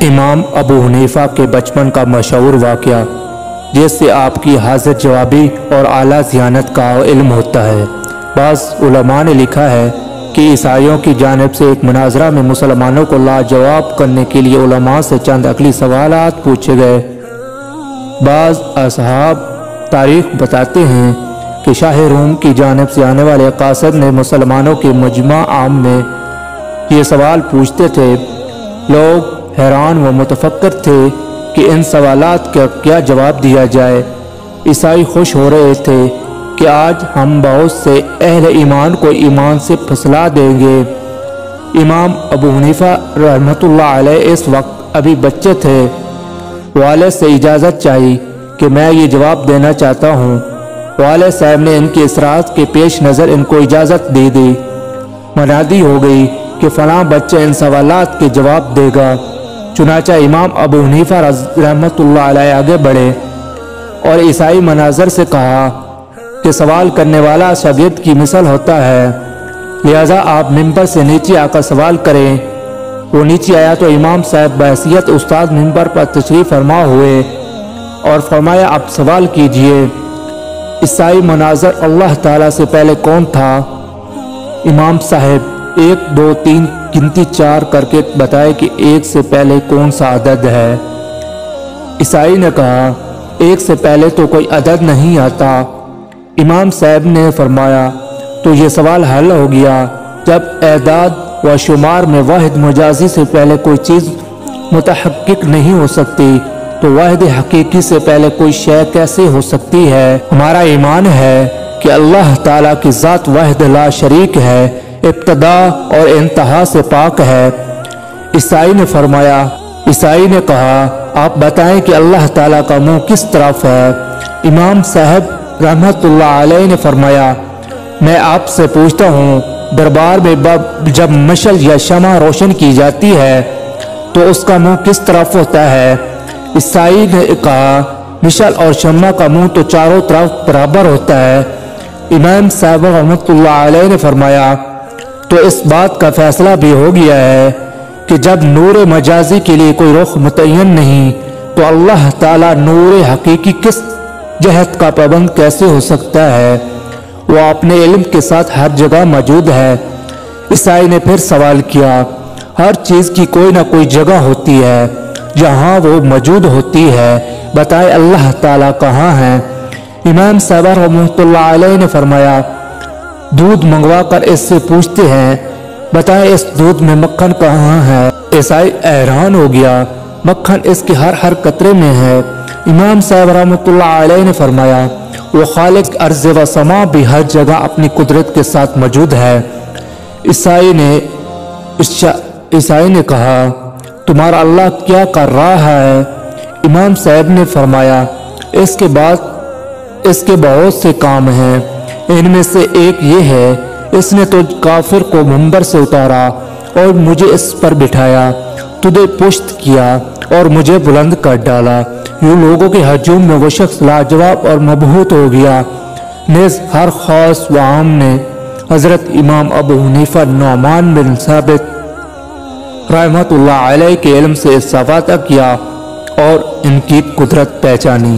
امام ابو حنیفہ کے بچپن کا مشہور واقعہ، جس سے آپ کی حاضر جوابی اور اعلیٰ ذہانت کا علم ہوتا ہے۔ بعض علماء نے لکھا ہے کہ عیسائیوں کی جانب سے ایک مناظرہ میں مسلمانوں کو لاجواب کرنے کے لیے علماء سے چند عقلی سوالات پوچھے گئے۔ بعض اصحاب تاریخ بتاتے ہیں کہ شاہ روم کی جانب سے آنے والے قاصد نے مسلمانوں کے مجمع عام میں یہ سوال پوچھتے تھے۔ لوگ حیران و متفکر تھے کہ ان سوالات کا کیا جواب دیا جائے۔ عیسائی خوش ہو رہے تھے کہ آج ہم بہت سے اہل ایمان کو ایمان سے پھسلا دیں گے۔ امام ابو حنیفہ رحمۃ اللہ علیہ اس وقت ابھی بچے تھے۔ والد سے اجازت چاہی کہ میں یہ جواب دینا چاہتا ہوں۔ والد صاحب نے ان کے اصرار کے پیش نظر ان کو اجازت دے دی۔ منادی ہو گئی کہ فلاں بچہ ان سوالات کے جواب دے گا۔ چنانچہ امام ابو حنیفہ رحمۃ اللہ علیہ آگے بڑھے اور عیسائی مناظر سے کہا کہ سوال کرنے والا شاگرد کی مثل ہوتا ہے، لہذا آپ ممبر سے نیچے آ کر سوال کریں۔ وہ نیچے آیا تو امام صاحب بحیثیت استاد ممبر پر تشریف فرما ہوئے اور فرمایا اب سوال کیجئے۔ عیسائی مناظر اللہ تعالیٰ سے پہلے کون تھا؟ امام صاحب 1 2 3 گنتی 4 کر کے بتائے کہ 1 سے پہلے کون سا عدد ہے۔ عیسائی نے کہا 1 سے پہلے تو کوئی عدد نہیں آتا۔ امام صاحب نے فرمایا تو یہ سوال حل ہو گیا۔ جب اعداد و شمار میں واحد مجازی سے پہلے کوئی چیز متحقق نہیں ہو سکتی تو واحد حقیقی سے پہلے کوئی شے کیسے ہو سکتی ہے؟ ہمارا ایمان ہے کہ اللہ تعالیٰ کی ذات واحد لا شریک ہے، ابتدا اور انتہا سے پاک ہے۔ عیسائی نے فرمایا، عیسائی نے کہا آپ بتائیں کہ اللہ تعالیٰ کا منہ کس طرف ہے؟ امام صاحب رحمت اللہ علیہ نے فرمایا میں آپ سے پوچھتا ہوں، دربار میں جب مشعل یا شمع روشن کی جاتی ہے تو اس کا منہ کس طرف ہوتا ہے؟ عیسائی نے کہا مشعل اور شمع کا منہ تو چاروں طرف برابر ہوتا ہے۔ امام صاحب رحمت اللہ علیہ نے فرمایا تو اس بات کا فیصلہ بھی ہو گیا ہے کہ جب نور مجازی کے لیے کوئی رخ متعین نہیں تو اللہ تعالیٰ نور حقیقی کس جہت کا پابند کیسے ہو سکتا ہے؟ وہ اپنے علم کے ساتھ ہر جگہ موجود ہے۔ عیسائی نے پھر سوال کیا ہر چیز کی کوئی نہ کوئی جگہ ہوتی ہے جہاں وہ موجود ہوتی ہے، بتائے اللہ تعالیٰ کہاں ہے؟ امام صاحب رحمۃ اللہ علیہ نے فرمایا دودھ منگوا کر اس سے پوچھتے ہیں، بتائیں اس دودھ میں مکھن کہاں ہے؟ عیسائی حیران ہو گیا، مکھن اس کے ہر قطرے میں ہے۔ امام صاحب رحمۃ اللہ علیہ نے فرمایا وہ خالق ارض و سما بھی ہر جگہ اپنی قدرت کے ساتھ موجود ہے۔ عیسائی نے کہا تمہارا اللہ کیا کر رہا ہے؟ امام صاحب نے فرمایا اس کے بہت سے کام ہیں، ان میں سے ایک یہ ہے اس نے تو کافر کو منبر سے اتارا اور مجھے اس پر بٹھایا، تجھے پشت کیا اور مجھے بلند کر ڈالا۔ یوں لوگوں کے ہجوم میں وہ شخص لاجواب اور مبہوت ہو گیا۔ نیز ہر خاص و عام نے حضرت امام ابو حنیفہ نعمان بن ثابت رحمۃ اللہ علیہ کے علم سے استفادہ کیا اور ان کی قدرت پہچانی۔